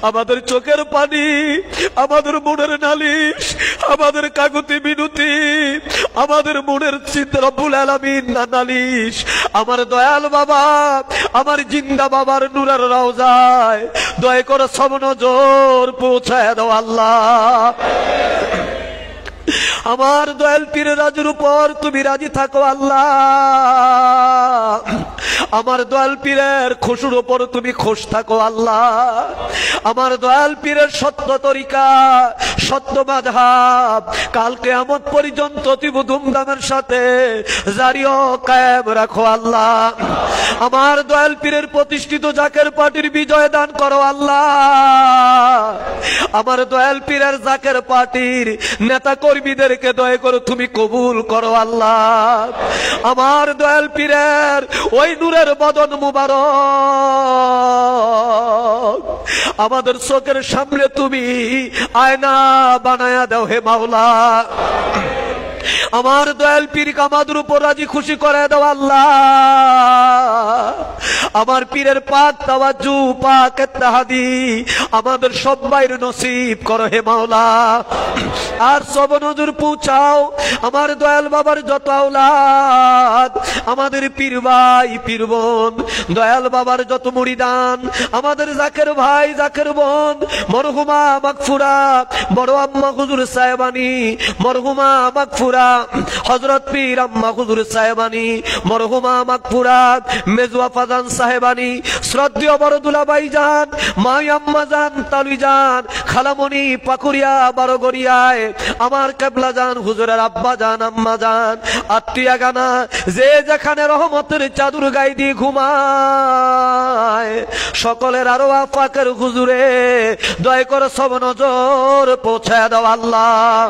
আমাদের চোখের পানি, আমাদের মনের নালিশ, আমাদের কাকুতি মিনতি, আমাদের মনের চিন্তা রব্বুল আলামিন নালিশ আমার দয়াল বাবা, আমার জিন্দা বাবার নূরের রওজায় দয়া করে সব নজর পৌঁছায় দাও আল্লাহ। আমার দয়াল পীর রাজুর উপর তুমি রাজি থাকো আল্লাহ। আমার দয়াল পীরের খুশুর উপর তুমি খুশ থাকো আল্লাহ। আমার দয়াল পীরের সত্য তরিকা, সত্য মাযহাব কাল কিয়ামত পর্যন্ত তুমি ধুমধামের সাথে জারি ও কায়েম রাখো আল্লাহ। আমার দয়াল পীরের প্রতিষ্ঠিত জাকের পার্টির বিজয় দান করো আল্লাহ। আমার দয়াল পীরের জাকের পার্টির নেতা কর্মীদেরকে দয়া করে তুমি কবুল করো আল্লাহ। আমার দয়াল পীরের ওই নূরের বদন মুবারক আমাদের চোখের সামনে তুমি আয়না বানায়া দাও হে মাওলা। আমার দয়াল পীর কামাদের উপর রাজি খুশি করে দাও আল্লাহ। আমার পীরের পাক তাওয়াজ্জু, পাক ইত্তেহাদি আমাদের সবাইর নসিব করো হে মাওলা। আর সব নজর পৌঁছাও আমার দয়াল বাবার যত আওলাদ, আমাদের পীর ভাই পীর বোন, দয়াল বাবার যত মুরিদান, আমাদের জাকের ভাই জাকের বোন, মরহুমা মাগফুরা বড় আম্মা হুজুর সাহেবানী, মরহুমা মাগফুরা হযরত পীর আম্মা হুজুর সাহেবানী, মরহুমা মাগফুরা মেজওয়া ফাজান সাহেবানী, শ্রদ্ধেয় বড় দুলাভাই জান, মাই আম্মা জান তালুই জান, খালামণি পাকুরিয়া বারোগড়িয়ায় আমার কেবলা জান হুজুরের আব্বা জান আম্মা জান, আত্মীয়া গানা যে যেখানে রহমতের চাদর গায়ে দিয়ে ঘুমায় সকলের আরো আফাকের হুজুরে দয়া করে সব নজর পৌঁছায় দাও আল্লাহ।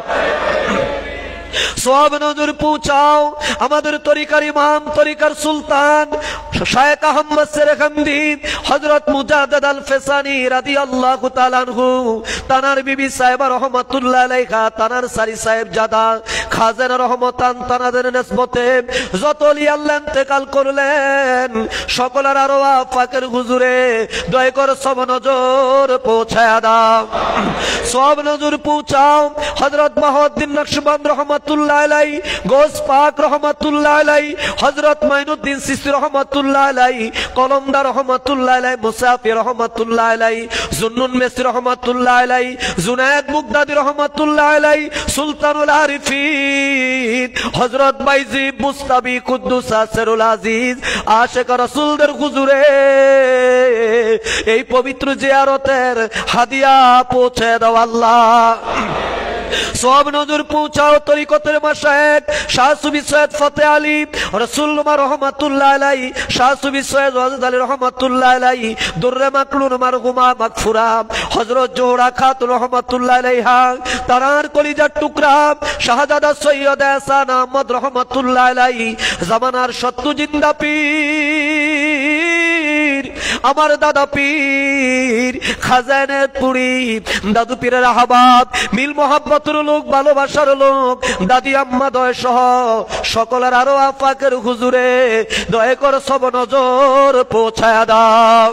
সব নজর পৌঁছাও আমাদের তরিকার ইমাম, তরিকার সুলতান শায়েখ আহমদ সেরখামদি হযরত মুজাদ্দিদ আল ফেসানি রাদিয়াল্লাহু তাআলা আনহু, তানার বিবি সাহেবা রহমাতুল্লাহ আলাইহা, তানার সারি সাহেব জাদা খাজানা রহমতান তানাদের নিসবতে যত ওলি আল্লাহ ইন্তেকাল করলেন সকলের আরওয়া পাকের হুজুরে দয়া করে সব নজর পৌঁছায়া দাও। সব নজর পৌঁছাও হযরত মাহউদ্দিন নকশবন্দ রহমাতুল্লাহ আলাইহি, গোস পাক রহমাতুল্লাহ আলাইহি, হযরত মাইনুদ্দিন সিস্তি রহমাতুল্লাহ আলাইহি, কলমদার রহমাতুল্লাহ আলাইহি, মুসাফি রহমাতুল্লাহ আলাইহি, জুন্নুন মেসি রহমাতুল্লাহ আলাইহি, জুনায়েদ মুগদাদি রহমাতুল্লাহ আলাইহি, সুলতানুল আরিফিন হযরত বাইজিদ মুস্তাবি কুদ্দুস আসরুল আজিজ আশিক রাসূলদের হুজুরে এই পবিত্র জিয়ারতের হাদিয়া পৌঁছে দাও আল্লাহ। সব নজর পৌঁছাও তরিকতের মাশায়েখ শাহ সুফি সৈয়দ ফতে আলী রাসূলুল্লাহ রহমাতুল্লাহ আলাইহি, শাহ সুফি সৈয়দ ওয়াজেদ আলী রহমাতুল্লাহ আলাইহি, দুররে মাকলুন মারহুমা মাগফুরা হযরত জোহরা খাতুন রহমাতুল্লাহ আলাইহা, তারার কলিজার টুকরা শাহজাদা সৈয়দ এহসান আহমদ রহমাতুল্লাহ আলাইহি, জামানার সত্য জিন্দা পীর আমার দাদা পীর খাজানের পুরি, দাদু পীরের আহবাব মিল মোহাব্বতের লোক, ভালোবাসার লোক, দাদি আম্মা দয় সহ সকলের আরো আফাকের হুজুরে দয়া করে সব নজর পৌঁছায়া দাও।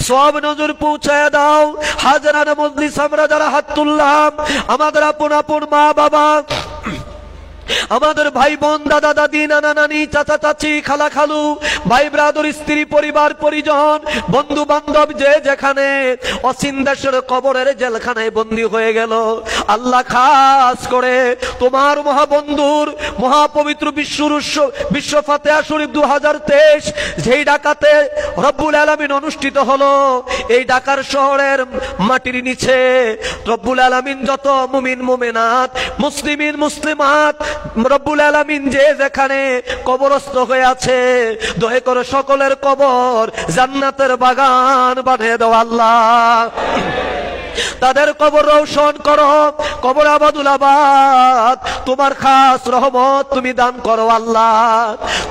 সব নজর পৌঁছায় দাও হাজারানা মজলিস আমরা যারা হাত তুললাম, আমাদের আপন আপন মা বাবা, আমাদের ভাই বোন, দাদা দাদি, নানা নানি, চাচা চাচি, খালা খালু, ভাই ব্রাদর, স্ত্রী পরিবার পরিজন, বন্ধু বান্ধব যে যেখানে অসীম দেশের কবরের জেলখানায় বন্দী হয়ে গেল, আল্লাহ খাস করে তোমার মহাবন্ধুর মহাপবিত্র বিশ্ব ফাতিহা শরীফ 2023 যেই ঢাকাতে রব্বুল আলামিন অনুষ্ঠিত হলো, এই ঢাকার শহরের মাটির নিচে রব্বুল আলামিন যত মুমিন মুমিনাত, মুসলিমিন মুসলিমাত রব্বুল আলামিন যে যেখানে কবরস্থ হয়ে আছে দয়া করে সকলের কবর জান্নাতের বাগান বানিয়ে দাও আল্লাহ। তাদের কবর রৌশন করো, কবর আবাদুল আবাদ, তোমার খাস রহমত তুমি দান করো আল্লাহ।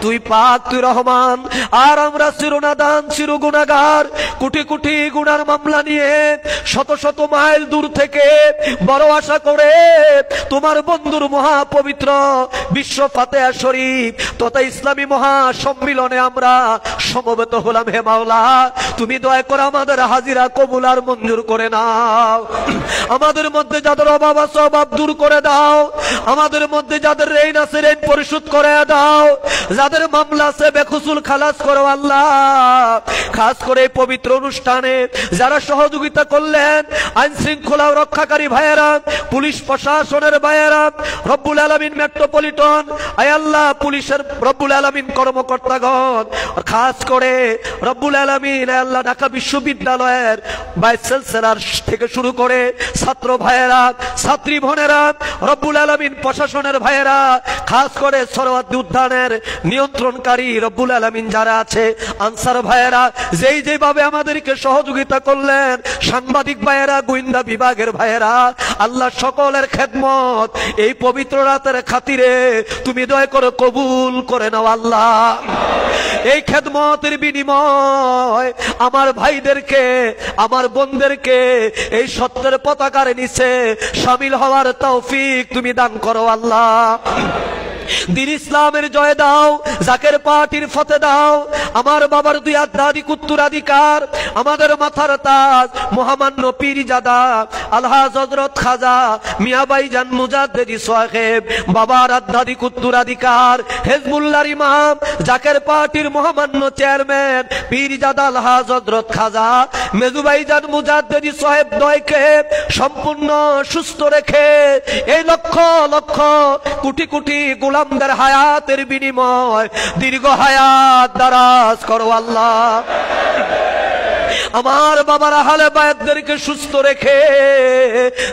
তুই পাক, তুই রহমান, আর আমরা চিরনাদান চির গুনাহগার, কোটি কোটি গুনার মামলা নিয়ে শত শত মাইল দূর থেকে বড় আশা করে তোমার বন্ধুর মহা পবিত্র বিশ্ব ফাতিহা শরীফ তথা ইসলামী মহা সম্মিলনে আমরা সমবেত হলাম। হে মাওলা, তুমি দয়া করে আমাদের হাজিরা কবুল আর মঞ্জুর করে নাও। আমাদের মধ্যে যাদের অভাব আছে অভাব দূর করে দাও, আমাদের মধ্যে যাদের ঋণ আছে ঋণ পরিশোধ করে দাও, যাদের মামলা আছে বেকসুর খালাস করো আল্লাহ। খাস করে পবিত্র অনুষ্ঠানে যারা সহযোগিতা করলেন, আইন শৃঙ্খলা রক্ষাকারী ভাইয়েরা, পুলিশ প্রশাসনের ভাইয়েরা, রব্বুল আলামিন মেট্রোপলিটন, আয় আল্লাহ পুলিশের রব্বুল আলামিন কর্মকর্তাগণ, খাস করে রব্বুল আলামিন আয় আল্লাহ ঢাকা বিশ্ববিদ্যালয়ের ভাইস চ্যান্সেলর থেকে শুরু করে ছাত্র ভাইয়েরা, ছাত্রী বোনেরা, রব্বুল আলামিন প্রশাসনের ভাইয়েরা, খাস করে সরওয়ার্দী উদ্যানের নিয়ন্ত্রণকারী রব্বুল আলামিন যারা আছে, আনসার ভাইয়েরা, যেভাবে আমাদেরকে সহযোগিতা করলেন, সাংবাদিক ভাইয়েরা, গোয়েন্দা বিভাগের ভাইয়েরা, আল্লাহ সকলের খেদমত এই পবিত্র রাতের খাতিরে তুমি দয়া করে কবুল করে নাও আল্লাহ। এই খেদমতের বিনিময় আমার ভাইদেরকে, আমার বোনদেরকে এই সত্যের পতাকার নিচে শামিল হওয়ার তৌফিক তুমি দান করো আল্লাহ। দিন ইসলামের জয় দাও, জাকের পার্টির ফতে দাও, আমার বাবার দুই আধ্যাত্মিক উত্তরাধিকার, আমাদের মাথার তাজ মহামান্য পীরজাদা আলহাজ হযরত খাজা মিয়াবাইজান মুজাদ্দেদি সাহেব, বাবার আধ্যাত্মিক উত্তরাধিকার হিজবুল্লাহর ইমাম, জাকের পার্টির মহামান্য চেয়ারম্যান পীরজাদা আলহাজ হযরত খাজা মেজুবাইজান মুজাদ্দেদি সাহেব দয়কে সম্পূর্ণ সুস্থ রেখে এই লক্ষ লক্ষ কোটি কোটি গোলামদের হায়াতের বিনিময় দীর্ঘ হায়াত দারাজ করো আল্লাহ। আমার বাবার আহলে বায়াতদেরকে সুস্থ রেখে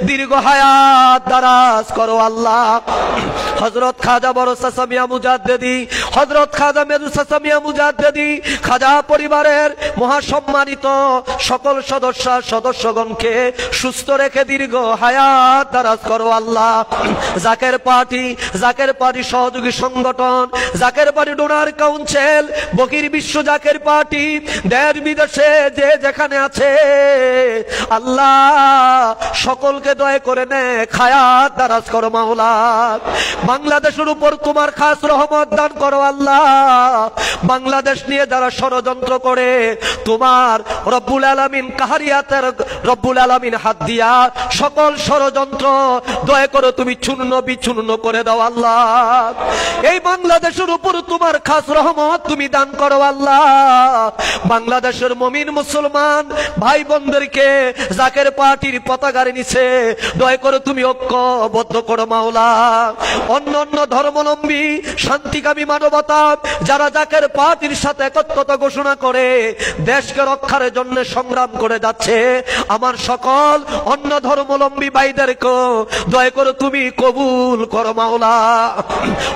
দীর্ঘ হায়াত দারাজ করো আল্লাহ। হযরত খাজা বড় চাচা মিয়া মুজাদ্দেদি, হযরত খাজা মেজু চাচা মিয়া মুজাদ্দেদি, খাজা পরিবারের মহাসম্মানিত সকল সদস্যগণকে সুস্থ রেখে দীর্ঘ হায়াত দারাজ করো আল্লাহ। জাকের পার্টি সহযোগী সংগঠন, জাকের পার্টি ডোনার কাউন্সিল, বকির বিশ্ব জাকের পার্টি, দেশ বিদেশে যে যেখানে আছে আল্লাহ সকলকে দয়া করে নে হায়াত দারাজ করো মাওলা। বাংলাদেশের উপর তোমার খাস রহমত দান করো আল্লাহ। বাংলাদেশ নিয়ে যারা ষড়যন্ত্র করে তোমার রব্বুল আলামিন কাহারিয়াতের রব্বুল আলামিন হাত দিয়া সকল ষড়যন্ত্র দয়া করে তুমি চূর্ণ বিচূর্ণ করে দাও আল্লাহ। এই বাংলাদেশের উপর তোমার খাস রহমত তুমি দান করো আল্লাহ। বাংলাদেশের মুমিন মুসলমান ভাই বোনদেরকে জাকের পার্টির পতাকার নিচে দয়া করে তুমি ঐক্যবদ্ধ করো মাওলা। অন্য অন্য ধর্মাবলম্বী শান্তিকামী মানবতা যারা জাকের পার্টির সাথে একত্রতা ঘোষণা করে দেশকে রক্ষার জন্য সংগ্রাম করে যাচ্ছে, আমার সকল অন্য ধর্মাবলম্বী ভাইদেরকে দয়া করে তুমি কবুল করো মাওলা।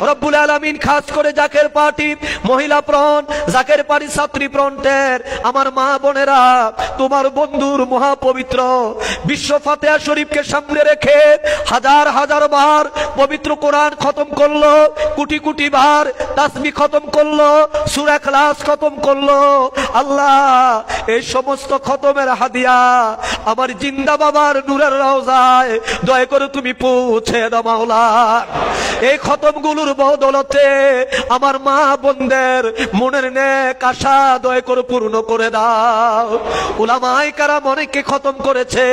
রব্বুল আলামিন খাস করে জাকের পার্টি মহিলা প্রণ, জাকের পার্টি ছাত্রী প্রণের আমার মা বোনেরা তোমার বন্ধুর মহাপবিত্র বিশ্ব ফাতিহা শরীফকে সামনে রেখে হাজার হাজার বার পবিত্র কোরআন খতম করলো, কোটি কোটি বার তাসবিহ খতম করলো, সূরা ইখলাস খতম করলো আল্লাহ। এই সমস্ত খতমের হাদিয়া আমার জিন্দা বাবার নূরের রওজায় দয়া করে তুমি পৌঁছে দাও মাওলা। এই খতমগুলোর বদৌলতে আমার মা বোনদের মনের নেক আশা দয়া করে পূর্ণ করে দাও। উলামায়ে কেরাম অনেকে খতম করেছে,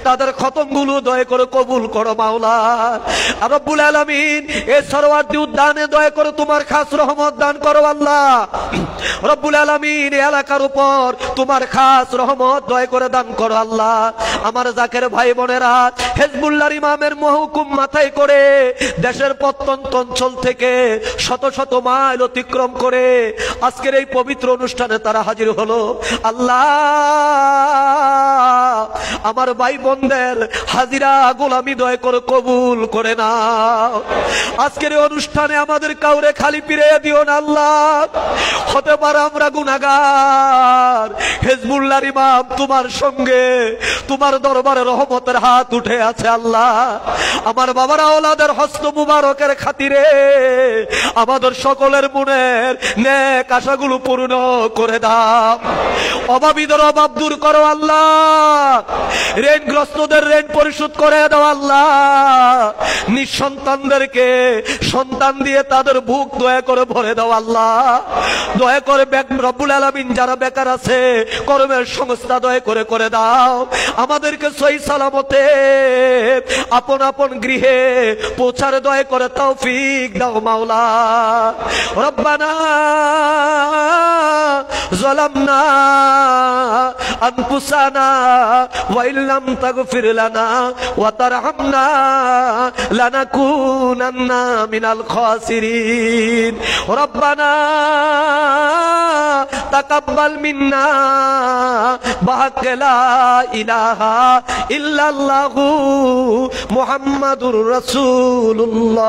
তাদের খতমগুলো দয়া করে কবুল করো মাওলা। আর রব্বুল আলামিন এই সরওয়ার্দী উদ্যানে দয়া করে তোমার খাস রহমত দান করো আল্লাহ। রব্বুল আলামিন এই এলাকার উপর তোমার খাস রহমত দয়া করে দান করো আল্লাহ। আমার জাকের ভাই বোনেরা হিজবুল্লাহর ইমামের মহকুম মাথায় করে দেশের প্রত্যন্ত অঞ্চল থেকে শত শত মাইল অতিক্রম করে আজকের এই পবিত্র অনুষ্ঠানে তারা হাজির হলো আল্লাহ। আমার ভাই বোনদের হাজিরা গোলামি দয়া করে কবুল করে নাও। আজকের এই অনুষ্ঠানে আমাদের কাউরে খালি ফিরিয়ে দিও না আল্লাহ। হতে পারে আমরা গুনাহগার, হিজবুল্লাহর ইমাম তোমার সঙ্গে তোমার দরবারে রহমতের হাত উঠে আছে আল্লাহ। আমার বাবার আওলাদের হস্ত মুবারকের খাতিরে আমাদের সকলের মনের নেক আশাগুলো পূর্ণ করে দাও। অভাবীদের অভাব দূর করো আল্লাহ, ঋণগ্রস্তদের ঋণ পরিশোধ করে দাও আল্লাহ। নিঃসন্তানদেরকে সন্তান দিয়ে তাদের বুক দয়া করে ভরে দাও আল্লাহ। দয়া করে রব্বুল আলামিন যারা বেকার আছে কর্মের সংস্থা দয়া করে করে দাও। আমাদেরকে সহি সালামতে আপন আপন গৃহে পৌঁছার দয়া করে তৌফিক দাও মাওলা। রব্বানা যালামনা আনফুসানা ওয়া ইল্লাম তাগফির লানা ওয়া তারহামনা লানাকুনান্না মিনাল খাসিরিন। রব্বানা তাকাব্বাল মিন্না বিহাক্কি লা ইলাহা ইল্লাল্লাহু মুহাম্মাদুর রাসূলুল্লাহ।